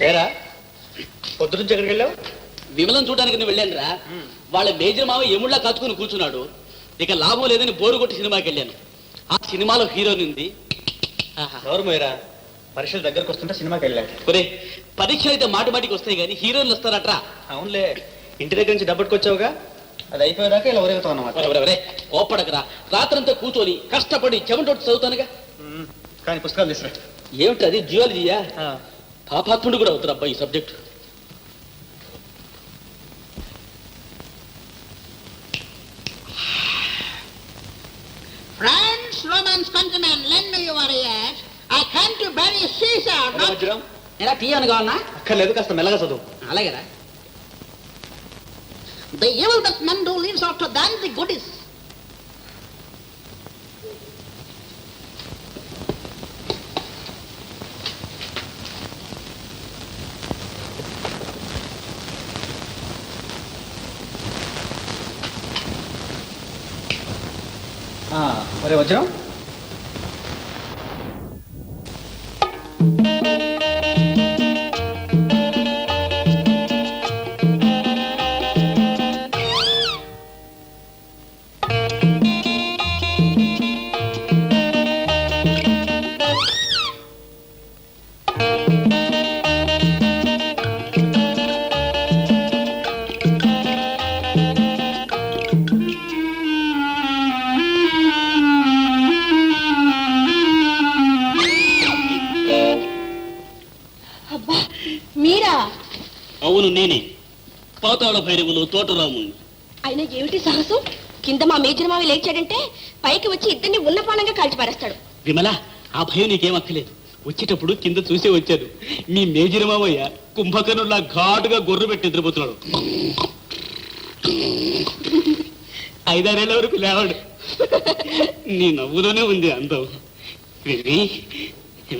ఏరా పొద్దు నుంచి ఎక్కడికి వెళ్ళావు? విమలం చూడడానికి నువ్వు వెళ్ళాను రా. వాళ్ళ మేజర్ మావ ఎముళ్ళా కత్తుకుని కూర్చున్నాడు. ఇక లాభం లేదని బోరు కొట్టి సినిమాకి వెళ్ళాను. ఆ సినిమాలో హీరోయిన్ ఉంది. ఎవరు పోయిరా? పరీక్షలు దగ్గరకు వస్తుంటే సినిమాకి వెళ్ళాడు. ఒరే, పరీక్షలు అయితే మాటి మాటికి వస్తాయి కానీ హీరోయిన్లు వస్తారట్రా. అవునులే, ఇంటి దగ్గర నుంచి డబ్బుకొచ్చావుగా, అది అయిపోయేదాకా ఇలా ఊరేగుతావు అన్నమాట. కోప్పడకరా, రాత్రంతా కూర్చొని కష్టపడి చెమటొట్టి చదువుతానుగా. కానీ పుస్తకాలు తీసుకురా. ఏమిటి అది? జియాలజీయా? పాపాత్ముడు కూడా అవుతారు అబ్బా ఈ subject. Friends, Romans, countrymen, lend me your ears. I came to bury Caesar. ఎలా టీ అని కావాలన్నా? అక్కర్లేదు, కాస్త మెల్లగా చదువు. అలాగేరా. The evil that men do leaves after them the good is. ఒరే వజ్రం, అవును నేనే, పాతాళ భైరవులు తోటరాముని. అయినా ఏమిటి సాహసం? కింద మా మేజర్ మావి లేచాడంటే పైకి వచ్చి ఇద్దరిని ఉన్న పానంగా కాల్చి పారేస్తాడు. విమల, ఆ భయం నీకేమక్కలేదు. వచ్చేటప్పుడు కింద చూసే వచ్చాను. మీ మేజర్ మావయ్య కుంభకర్ణులా ఘాటుగా గొర్రె పెట్టి నిద్రపోతున్నాడు. 5-6 ఏళ్ల వరకు లేవాడు. నీ నవ్వులోనే ఉంది అందం. విమ్మి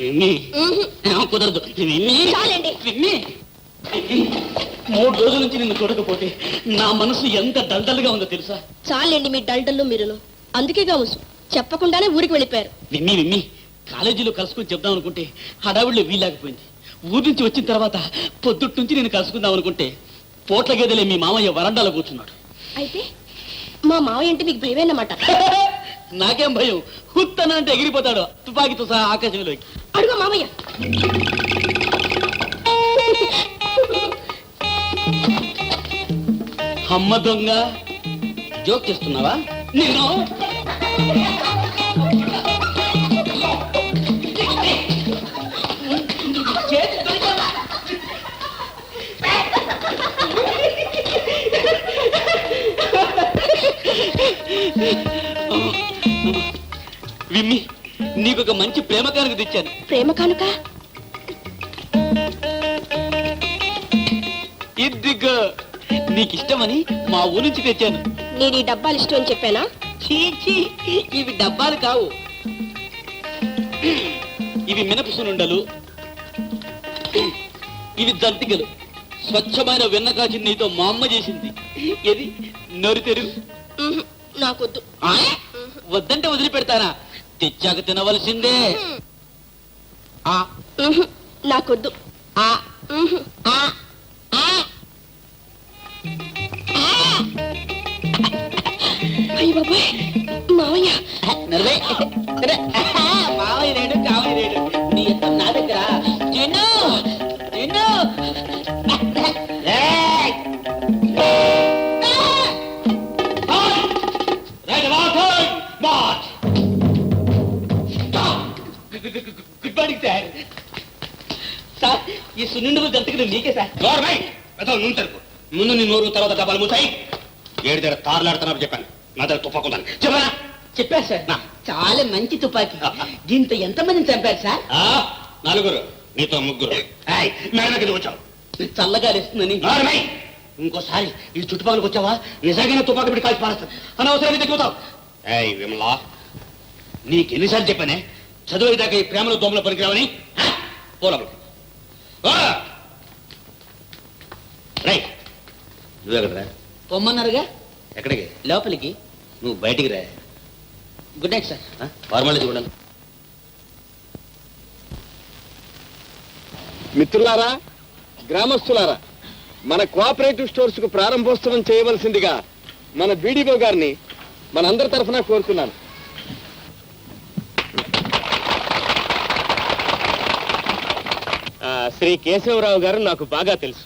విమ్మి కుదరదు. విమ్మి చాలండి. విమ్మి, 3 రోజుల నుంచి నిన్ను చూడకపోతే నా మనసు ఎంత డల్డల్గా ఉందో తెలుసా? చాలండి మీ డల్డల్లు మీరును. అందుకే కావచ్చు చెప్పకుండానే ఊరికి వెళ్ళిపోయారు. విమ్మి విమ్మి, కాలేజీలో కలుసుకుని చెప్దాం అనుకుంటే హడావుడిలో వీల్లేకపోయింది. ఊరి నుంచి వచ్చిన తర్వాత పొద్దుటి నుంచి నేను కలుసుకుందాం అనుకుంటే పోట్ల గేదెలే మీ మామయ్య వరండాలో కూర్చున్నాడు. అయితే మా మావయ్య అంటే మీకు భయమేనమాట? నాకేం భయం, హుత్తన అంటే ఎగిరిపోతాడు తుపాకీతో సహా ఆకాశంలోకి. అడుగు మామయ్య. అమ్మ దొంగ, జోక్ చేస్తున్నావా? నేను విమ్మి, నీకొక మంచి ప్రేమ కానుక తెచ్చాను. ప్రేమ కానుక? ఇదిగో, నీకిష్టమని మా ఊరి నుంచి తెచ్చాను. నేను ఈ డబ్బాలు ఇష్టం అని చెప్పానా? చీచి, ఇవి డబ్బాలు కావు. ఇవి మినపసునుండలు, ఇవి జంతికలు. స్వచ్ఛమైన వెన్న కాచిన నీతో మా అమ్మ చేసింది. ఏది నోరు తెరు. నాకొద్దు. వద్దంటే వదిలిపెడతానా? తెచ్చాక తినవలసిందే. నాకొద్దు. అయ్య బాబాయ్, మావయ్య. మావయ్య రేడు, కావయ్య రేడు. నీ ఎంత నా దగ్గర తిను తిను. Good morning sir. సార్, ఈ సున్నిండు జంతికలు నీకే సార్. నూనె తరుపు. ముందు నీ నోరు, తర్వాత డబ్బాలు మూసాయి. 7 దగ్గర తారులాడుతున్నావు చెప్పాను. నా దగ్గర తుపాకుందని చెప్పరా? చెప్పారు సార్. చాలా మంచి తుపాకీ. దీంతో ఎంతమందిని చంపారు సార్? 4. నీతో 3. మేడం కింద వచ్చావు. చల్లగా ఇస్తుందని. ఇంకోసారి ఈ చుట్టుపక్కలకు వచ్చావా నిజంగానే తుపాకు పెట్టి కాల్చి పారేస్తాను. అనవసరంగా తగ్గుతావు. విమలా, నీకు ఎన్నిసార్లు చెప్పానే చదువు దాకా ఈ ప్రేమలో దోమలో పనికిరావని? పోలబడు. నువ్వెక్కడరా? పొమ్మన్నారుగా. ఎక్కడికి? లోపలికి. నువ్వు బయటికి రా. Good night sir. ఫార్మాలిటీ చూడండి. మిత్రులారా, గ్రామస్తులారా, మన కోఆపరేటివ్ స్టోర్స్ కు ప్రారంభోత్సవం చేయవలసిందిగా మన బీడీఓ గారిని మనందరి తరఫున కోరుతున్నాను. శ్రీ కేశవరావు గారు నాకు బాగా తెలుసు.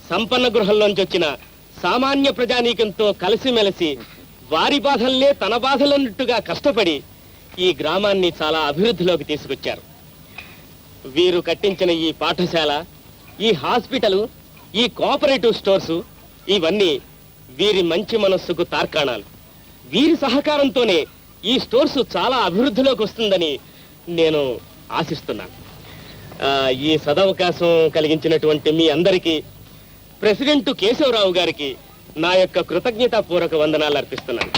సంపన్న గృహంలోంచి వచ్చిన సామాన్య ప్రజానీకంతో కలిసిమెలిసి వారి బాధల్నే తన బాధలన్నట్టుగా కష్టపడి ఈ గ్రామాన్ని చాలా అభివృద్ధిలోకి తీసుకొచ్చారు. వీరు కట్టించిన ఈ పాఠశాల, ఈ హాస్పిటల్, ఈ కోఆపరేటివ్ స్టోర్సు ఇవన్నీ వీరి మంచి మనస్సుకు తార్కాణాలు. వీరి సహకారంతోనే ఈ స్టోర్సు చాలా అభివృద్ధిలోకి వస్తుందని నేను ఆశిస్తున్నాను. ఈ సదవకాశం కలిగించినటువంటి మీ అందరికీ, ప్రెసిడెంట్ కేశవరావు గారికి నా యొక్క కృతజ్ఞతాపూర్వక వందనాలు అర్పిస్తున్నాను.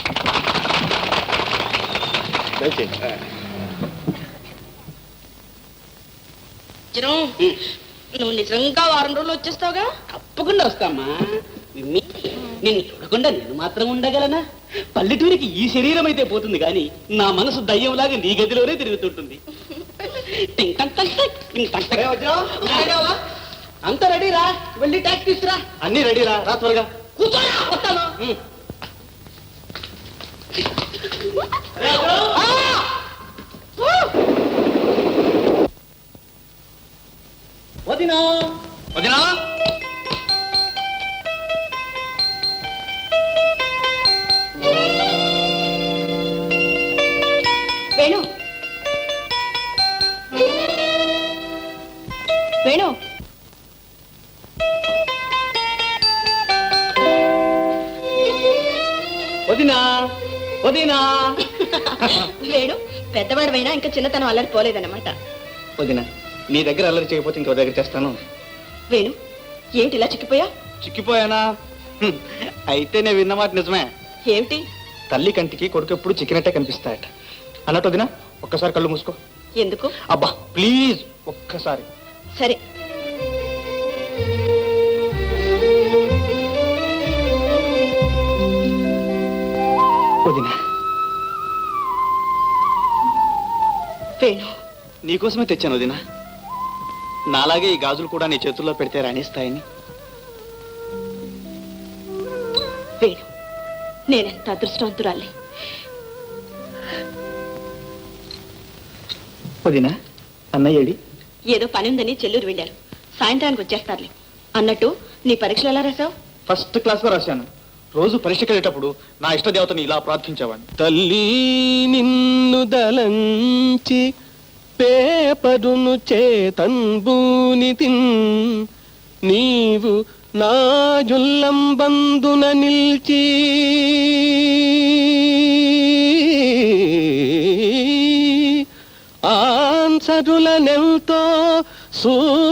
నువ్వు నిజంగా వారం రోజులు వచ్చేస్తావుగా? తప్పకుండా వస్తామ్మా. నిన్ను చూడకుండా నేను మాత్రం ఉండగలనా? పల్లెటూరికి ఈ శరీరం అయితే పోతుంది కానీ నా మనసు దయ్యంలాగా నీ గదిలోనే తిరుగుతుంటుంది. అంత రెడీరా, వెళ్ళి ట్యాక్సీ తీసురా. అన్ని రెడీరా, రా త్వరగా. కూర్చోరా, వస్తాను. వదినా వదినా, వేణు, వేణు, వదినా వదినా. వేణు పెద్దవాడివైనా ఇంకా చిన్నతనం అల్లరి పోలేదన్నమాట. వదినా, నీ దగ్గర అల్లరి చేయకపోతే ఇంకో దగ్గర చేస్తాను. వేణు, ఏమిటి ఇలా చిక్కిపోయా? చిక్కిపోయానా? అయితే నేను విన్న మాట నిజమే. ఏమిటి? తల్లి కంటికి కొడుకు ఎప్పుడు చిక్కినట్టే కనిపిస్తాయట అన్నట్టు. వదినా, ఒక్కసారి కళ్ళు మూసుకో. ఎందుకు? అబ్బా ప్లీజ్ ఒక్కసారి. సరే. వదినా, వేణు, నీకోసమే తెచ్చాను వదినా. నాలాగే ఈ గాజులు కూడా నీ చేతుల్లో పెడితే రాణిస్తాయని. వేణు, నేనెంత అదృష్టవంతురాలి. వదినా, అన్నయ్య ఏడి? ఏదో పని ఉందని చెల్లూరు వెళ్ళారు. సాయంత్రానికి వచ్చేస్తారులే. అన్నట్టు నీ పరీక్షలు ఎలా రాసావు? ఫస్ట్ క్లాస్ లో రాశాను. రోజు పరీక్షకి వెళ్ళేటప్పుడు నా ఇష్ట దేవతని ఇలా ప్రార్థించేవాడిని. తల్లి నిన్ను దలంచి పేపరును చేతన్బూని తిన్, నీవు నా జుల్లంబందున నిల్చి ఆన్సరులనెంతో సూటిగా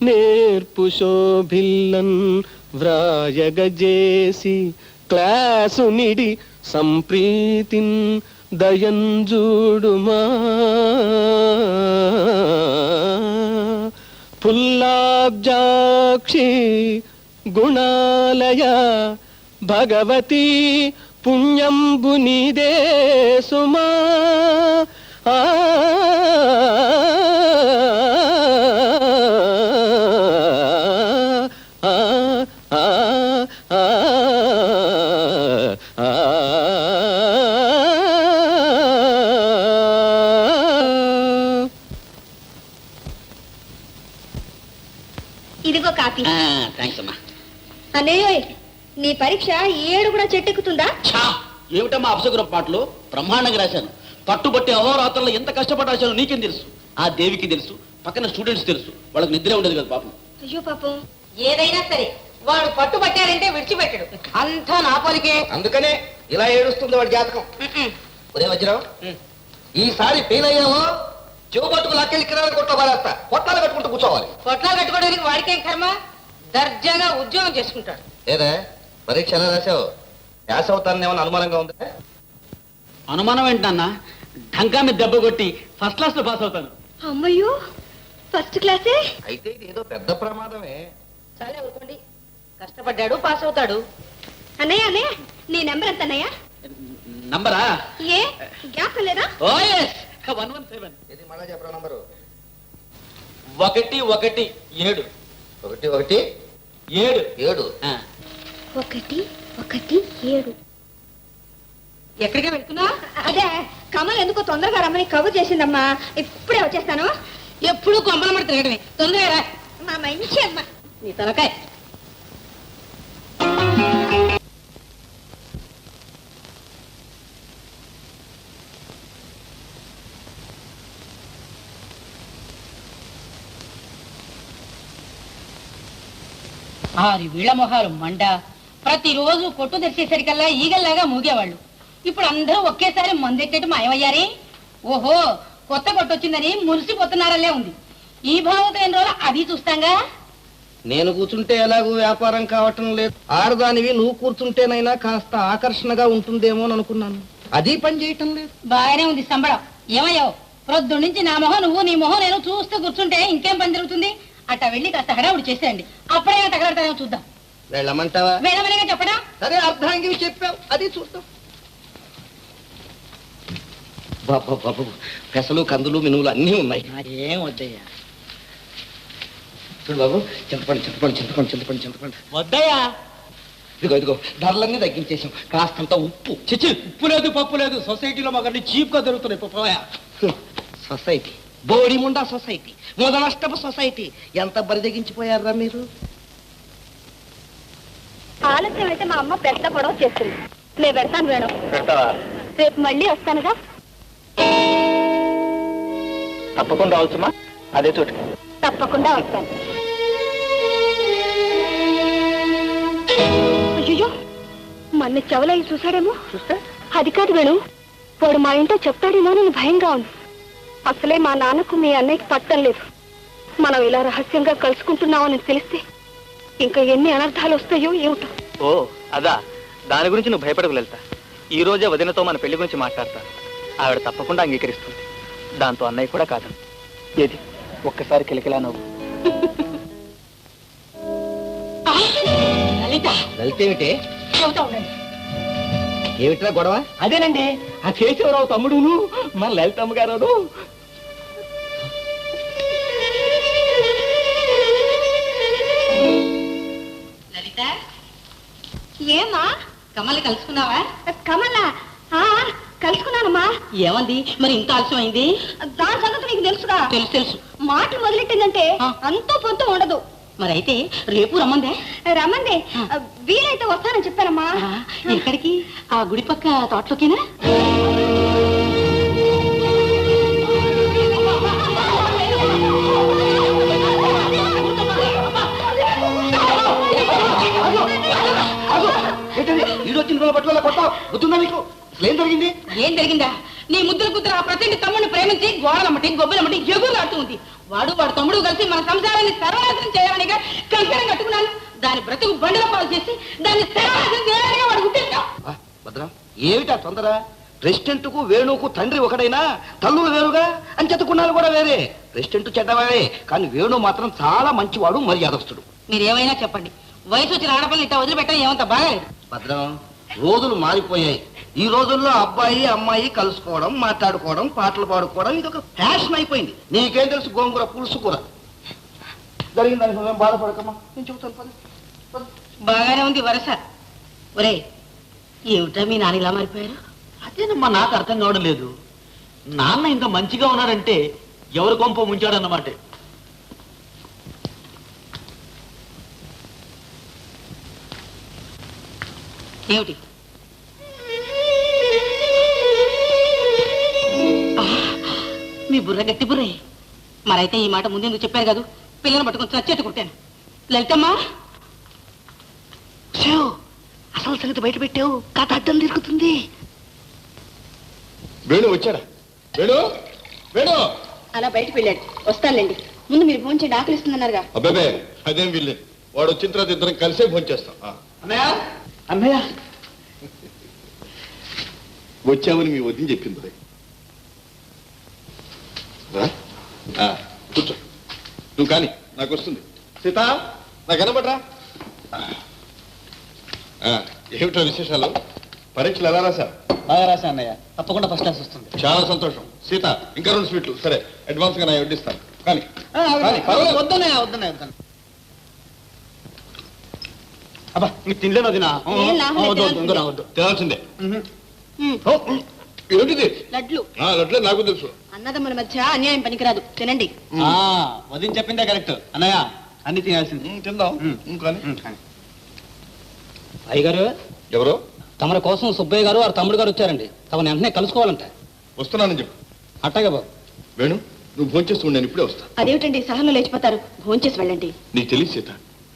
నేర్పు శోభిల్లన్ వ్రాయగజేసి క్లాసు నిడి సంప్రీతిన్ దయంజూడుమా పుల్లాబ్జాక్షి గుణాలయ భగవతి పుణ్యంబు నీదే సుమా. ఇదిగో కాపీ. థ్యాంక్స్ అమ్మా. అన్నయ్య, నీ పరీక్ష 7 కూడా చెట్టెక్కుతుందా? ఏమిటమ్మా అపశకురపు పాటలు? బ్రహ్మాండంగా రాశాను. పట్టుబట్టి అహోరాత్రంలో ఎంత కష్టపడి రాశాను నీకేం తెలుసు? ఆ దేవికి తెలుసు, పక్కన స్టూడెంట్స్ తెలుసు. వాళ్ళకి నిద్రే ఉండదు కదా పాపం. అయ్యో పాపం. ఏదైనా సరే వాడు పట్టుబట్టాడంటే విడిచిపెట్టడు. అంతా నా పలికే. అందుకనే ఇలా ఏడుస్తుంది వాడి జాతకం. ఉదయం వజ్రం, ఈసారి ఫెయిల్ అయ్యావో చెవు పట్టుకు లాక్కెళ్ళి కిరాణా కొట్ల పారేస్తా. పొట్టాలు కట్టుకుంటూ కూర్చోవాలి. పొట్లాలు కట్టుకోవడానికి వాడికేం కర్మ? దర్జాగా ఉద్యోగం చేసుకుంటాడు. ఏదే పరీక్ష ఎలా రాశావు? పాస్ అవుతానని ఏమన్నా అనుమానంగా ఉందా? అనుమానం ఏంటన్నా? ఢంకా మీద దెబ్బ కొట్టి ఫస్ట్ క్లాస్ లో పాస్ అవుతాను. అమ్మయ్యో, ఫస్ట్ క్లాసే? అయితే ఇది ఏదో పెద్ద ప్రమాదమే. సరే ఊరుకోండి, కష్టపడ్డాడు, పాస్ అవుతాడు. అన్నయ్య, అన్నయ్య, నీ నెంబర్ ఎంత అన్నయ్య? నంబరా? ఏ జ్ఞాపకం లేదా? ఓ ఎస్, 117. ఇది మళ్ళా చెప్పరా నంబరు? 1 1 7 1 1 7 7 1 1 7. ఎక్కడికి వెళ్తున్నా? అదే కమల్ ఎందుకో తొందరగా రమ్మని కబుర్ చేసిందమ్మా. ఇప్పుడే వచ్చేస్తాను. ఎప్పుడు కొంపలమడి తిరగడమే. తొందరగా రా. మా మంచి అమ్మ. నీ తలకాయ. ఆరి వీళ్ళ మొహాలు మండ. ప్రతిరోజు కొట్టు తెరిచేసరికల్లా ఈగల్లాగా మూగేవాళ్ళు. ఇప్పుడు అందరూ ఒకేసారి మందెట్టేట్టు మాయమయ్యారే. ఓహో, కొత్త కొట్టొచ్చిందని మురిసిపోతున్నారల్లే ఉంది. ఈ భావంతో ఎన్ని రోజులు అది చూస్తాంగా. నేను కూర్చుంటే ఎలాగూ వ్యాపారం కావటం లేదు. ఆడదానివి నువ్వు కూర్చుంటేనైనా కాస్త ఆకర్షణగా ఉంటుందేమో అనుకున్నాను. అది పని చేయటం లేదు. బాగానే ఉంది సంబడం. ఏమయ్యావు? ప్రొద్దు నుంచి నా మొహం నువ్వు, నీ మొహం నేను చూస్తూ కూర్చుంటే ఇంకేం పని జరుగుతుంది? అట్ట వెళ్ళి కాస్త హడావుడి చేసేయండి. అప్పుడే తగలడతానేమో చూద్దాం. వెళ్ళమంటావా? వేళమనేగా చెప్పడా? సరే, అర్ధాంగివి చెప్పావు, అది చూస్తాం. బాబు బాబు, పెసలు కందులు మినువులు అన్నీ ఉన్నాయి. ఏం వద్దయ్యా. చూడు బాబు, చింతపండు చింతపండు చింతపండు చింతపండు చింతపండు. వద్దయ్యా. ఇదిగో ధరలన్నీ తగ్గించేసాం. కాస్తంత ఉప్పు. చిచ్చి, ఉప్పు లేదు పప్పు లేదు. సొసైటీలో మాకు చీప్ గా దొరుకుతున్నాయి. పప్పాయా సొసైటీ, బోడిముండా సొసైటీ, మొదలష్టపు సొసైటీ. ఎంత బరిదెగించిపోయారా మీరు? ఆలస్యం అయితే మా అమ్మ పెద్ద గొడవ చేస్తుంది. నేను పెడతాను వేణు. రేపు మళ్ళీ వస్తానుగా. తప్పకుండా రావచ్చుమా, అదే చోటు. తప్పకుండా వస్తాను. అయ్యో, మన చెవులయ్యి చూశాడేమో. చూస్తే అది కాదు వేణు, వాడు మా ఇంట్లో చెప్తాడేమో అని భయంగా ఉంది. అసలే మా నాన్నకు మీ అన్నయ్యకి పట్టం లేదు. మనం ఇలా రహస్యంగా కలుసుకుంటున్నామని తెలిస్తే ఇంకా ఎన్ని అనర్థాలు వస్తాయో ఏమిటో. ఓ అదా, దాని గురించి నువ్వు భయపడకు లలిత. ఈ రోజే వదినతో మన పెళ్లి గురించి మాట్లాడతా. ఆవిడ తప్పకుండా అంగీకరిస్తుంది. దాంతో అన్నయ్య కూడా కాదు. ఏది ఒక్కసారి కిలకిలా నవ్వు. లలిత, లలిత ఏమిటే? చెబుతా ఉండండి. ఏమిట్రా గొడవ? అదేనండి, ఆ కేశవరావు తమ్ముడును మన లలితమ్మ గారు. లలిత, ఏమా కమల్ని కలుసుకున్నావా? కమలా? కలుసుకున్నానమ్మా. ఏమంది మరి ఇంత ఆలస్యం అయింది? దాని సంగతి నీకు తెలుసుగా. తెలుసు తెలుసు. మాటలు మొదలెట్టిందంటే అంతో పొంతో ఉండదు. మరి అయితే రేపు రమ్మందే. రమ్మంది. వీలైతే వస్తానని చెప్పానమ్మా. ఎక్కడికి? ఆ గుడి పక్క తోటలోకేనా? ఈడొచ్చిన రోజు పట్టుకోలే కొట్టావు. గుర్తుందా మీకు? ఏం జరిగింది? ఏం జరిగిందా? నీ ముద్దుల కూతురు ఆ ప్రతి తమ్ముడిని ప్రేమించి గోడలమ్మటి గొబ్బలమ్మటి ఎగురులాడుతూ ఉంది. వాడు తమ్ముడు కలిసి మన సంసారాన్ని సర్వనాశనం చేయడానికి కంకణం కట్టుకున్నాను. దాని బ్రతుకు బండల పాలు చేసి దాన్ని సర్వనాశనం చేయడానికి వాడు గుర్తించాం. భద్రం, ఏమిటా తొందర? ప్రెసిడెంట్ కు వేణుకు తండ్రి ఒకడైనా తల్లులు వేరుగా అని చెప్పుకున్నాను కూడా వేరే. ప్రెసిడెంట్ చెడ్డవాడే, కానీ వేణు మాత్రం చాలా మంచివాడు, మర్యాదస్తుడు. మీరేమైనా చెప్పండి, వయసు వచ్చిన ఆడపిల్లని ఇట్లా వదిలిపెట్టడం ఏమంత బాగాలేదు. భద్రం, రోజులు మారిపోయాయి. ఈ రోజుల్లో అబ్బాయి అమ్మాయి కలుసుకోవడం, మాట్లాడుకోవడం, పాటలు పాడుకోవడం ఇది ఒక ఫ్యాషన్ అయిపోయింది. నీకేం తెలుసు గోంగూర పులుసు కూర? జరిగిందని నువ్వేం బాధపడకమ్మా, నేను చెబుతాను. పద. బాగానే ఉంది వరస. ఒరే, ఏమిటా మీ నాన్న ఇలా మారిపోయారు? అదేనమ్మా, నాకు అర్థం కావడం లేదు. నాన్న ఇంత మంచిగా ఉన్నారంటే ఎవరి కొంప ముంచాడన్నమాట. ఏమిటి? మీ బుర్ర గట్టి బుర్రే. మరైతే ఈ మాట ముందెందుకు చెప్పారు కాదు? పిల్లలు పట్టుకొని చచ్చేట్టు కొట్టాను. లలితమ్మా, అసలు సంగతి బయట పెట్టావు, కథ అడ్డం తిరుగుతుంది. వేణు వచ్చాడా? వేణు వేణు అలా బయటకు వెళ్ళాడు. వస్తానులేండి, ముందు మీరు ఫోన్ చేయండి, ఆకలిస్తుందన్నారుగా. అబ్బాబే, అదేం వీల్లేదు. వాడు వచ్చిన తర్వాత ఇద్దరం కలిసే భోజనం చేస్తాం. అన్నయ్య, అన్నయ్య వచ్చామని మీ వదిన చెప్పింది. కూర్చో, నువ్వు కానీ, నాకు వస్తుంది. సీత, నాకు కనబడరా? ఏమిటో విశేషాలు? పరీక్షలు ఎలా రాశా? బాగా రాశా అన్నయ్య, తప్పకుండా ఫస్ట్ క్లాస్ వస్తుంది. చాలా సంతోషం. సీత, ఇంకా 2 స్వీట్లు. సరే, అడ్వాన్స్ గా నేను వడ్డిస్తాను. కానీ పర్వాలేదు. వద్దనే వద్దనే వద్దనే. అబ్బా మీరు తినలేదు వదినా. ఏం లాభం లేదు, వద్దు వద్దు తినాల్సిందే ఉమ్, ఓ, ఏమిటిది లడ్లు అట్లే నాకు తెలుసు. అన్నదమ్ముల మధ్య అన్యాయం పనికిరాదు, తినండి. వదిన చెప్పిందే కరెక్ట్ అన్నయ్య అన్ని తినాల్సింది. తిందాం కానీ అయ్యగారు, ఎవరో తమరి కోసం సుబ్బయ్య గారు వారి తమ్ముడు గారు వచ్చారండి. తమని వెంటనే కలుసుకోవాలంట. వస్తున్నానని చెప్పు. అట్టగా బాబు. వేణు నువ్వు భోంచేస్తూ నేను ఇప్పుడే వస్తా. అదేమిటండి సహనంలో లేచిపోతారు, భోంచేసి వెళ్ళండి. నీకు తెలియదు సీత,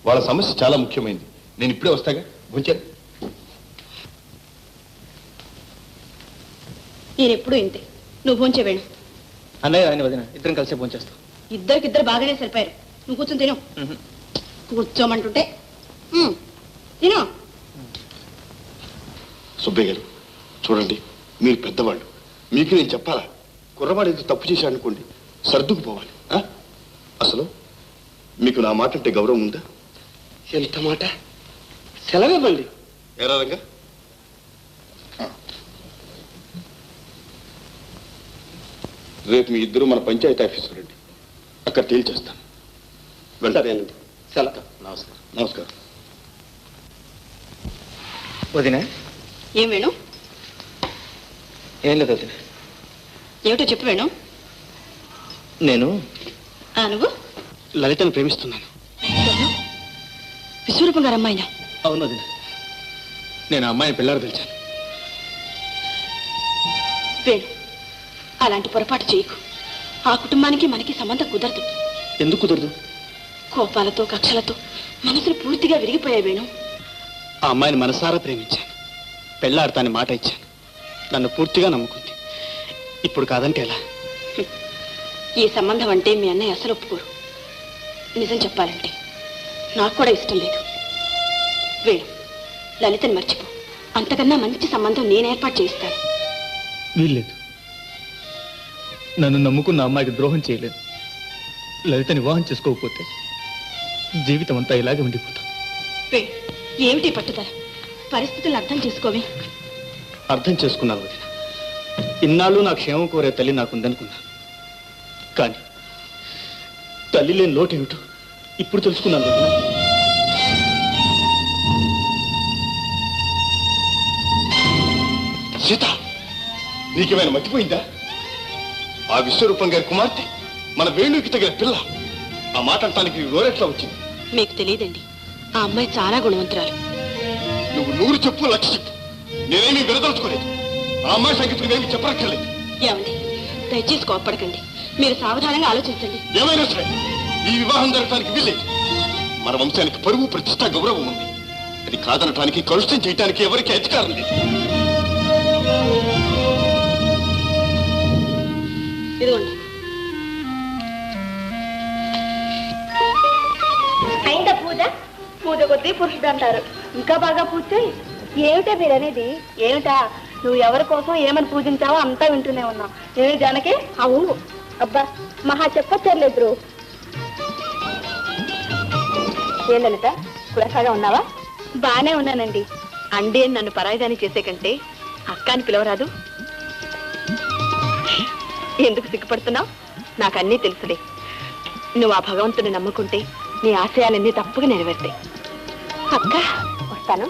వాళ్ళ సమస్య చాలా ముఖ్యమైనది. నేను ఇప్పుడే వస్తాగా, భోంచే. నేను ఎప్పుడు ఇంతే, నువ్వు భోంచే వేణు. అన్నయ్య ఆయన వదిన ఇద్దరం కలిసి భోంచేస్తాం. ఇద్దరికిద్దరు బాగానే సరిపోయారు. నువ్వు కూర్చొని తిను. కూర్చోమంటుంటే తిను. సుబ్బయ్య గారు చూడండి, మీరు పెద్దవాళ్ళు, మీకు నేను చెప్పాలా? కుర్రవాడు ఏదో తప్పు చేశాడు అనుకోండి, సర్దుకుపోవాలి. అసలు మీకు నా మాట అంటే గౌరవం ఉందా? ఎంత మాట, సెలవివ్వండి. ఏరా రంగా? రేపు మీ ఇద్దరు మన పంచాయతీ ఆఫీసు రండి, అక్కడ తేల్చేస్తాను. సరేనండి, సెలవు. నమస్కారం. నమస్కారం. వదిన ఏం వేణు? ఏం లేదు వదిన, ఏమిటో చెప్పు వేణు. నేను నువ్వు లలితను ప్రేమిస్తున్నాను. విశ్వరూపం గారు అమ్మాయినా? అవును వదిన, నేను ఆ అమ్మాయిని పిల్లలు పిలిచాను. వేణు, అలాంటి పొరపాటు చేయకు. ఆ కుటుంబానికి మనకి సంబంధం కుదరదు. ఎందుకు కుదరదు? కోపాలతో కక్షలతో మనసులు పూర్తిగా విరిగిపోయాయి వేణు. ఆ అమ్మాయిని మనసారా ప్రేమించాను, పెళ్ళాడతాని మాట ఇచ్చాను. నన్ను పూర్తిగా నమ్ముకుంది. ఇప్పుడు కాదంటే ఎలా? ఈ సంబంధం అంటే మీ అన్నయ్య అసలు ఒప్పుకోరు. నిజం చెప్పాలంటే నాకు కూడా ఇష్టం లేదు. వేణు, లలితని మర్చిపో. అంతకన్నా మంచి సంబంధం నేను ఏర్పాటు చేయిస్తాను. వీల్లేదు, నన్ను నమ్ముకున్న అమ్మాయికి ద్రోహం చేయలేదు. లలితని వివాహం చేసుకోకపోతే జీవితం అంతా ఇలాగే ఉండిపోతాం. వేణు, ఏమిటి పట్టుదల? పరిస్థితులను అర్థం చేసుకోవే. అర్థం చేసుకున్నాను వదిన. ఇన్నాళ్ళు నా క్షేమం కోరే తల్లి నాకుందనుకున్నాను. కానీ తల్లి లేని లోటేమిటో ఇప్పుడు తెలుసుకున్నాను వదిన. సీత, నీకేమైనా మర్చిపోయిందా? ఆ విశ్వరూపం గారి కుమార్తె మన వేణుకి తగిన పిల్ల. ఆ మాట అంటానికి నోరెట్లా వచ్చింది? మీకు తెలియదండి, ఆ అమ్మాయి చాలా గుణవంతురాలు. నువ్వు 100 చెప్పు, 1,00,000 చెప్పు, నేనేమీ వినదలుచుకోలేదు. ఆ అమ్మాయి సంగతి ఏమీ చెప్పక్కర్లేదు. ఏమండి, దయచేసి కోప్పడకండి. మీరు సావధానంగా ఆలోచించండి. ఏమైనా సరే ఈ వివాహం జరగడానికి వీల్లేదు. మన వంశానికి పరువు, ప్రతిష్ట, గౌరవం ఉంది. అది కాదనటానికి, కలుషితం చేయటానికి ఎవరికి అధికారం లేదు. ఇదిగోండి. అయిందా పూజ? పూజ కొద్దీ పురుషుడు అంటారు. ఇంకా బాగా పూజ చేయి. ఏమిటా మీరు అనేది? ఏమిటా? నువ్వు ఎవరి కోసం ఏమని పూజించావో అంతా వింటూనే ఉన్నావు. ఏమి జానకి? అవును. అబ్బా, మహా చెప్పొచ్చర్లేదు. ఏం లలిత, కులసాగా ఉన్నావా? బానే ఉన్నానండి. అండి అని నన్ను పరాయిదాన్ని చేసే కంటే అక్క అని పిలవరాదు? ఎందుకు సిగ్గుపడుతున్నావు? నాకన్నీ తెలుసులే. నువ్వు ఆ భగవంతుని నమ్ముకుంటే నీ ఆశయాలన్నీ తప్పుగా నెరవేరుతాయి. అక్క, వస్తాను.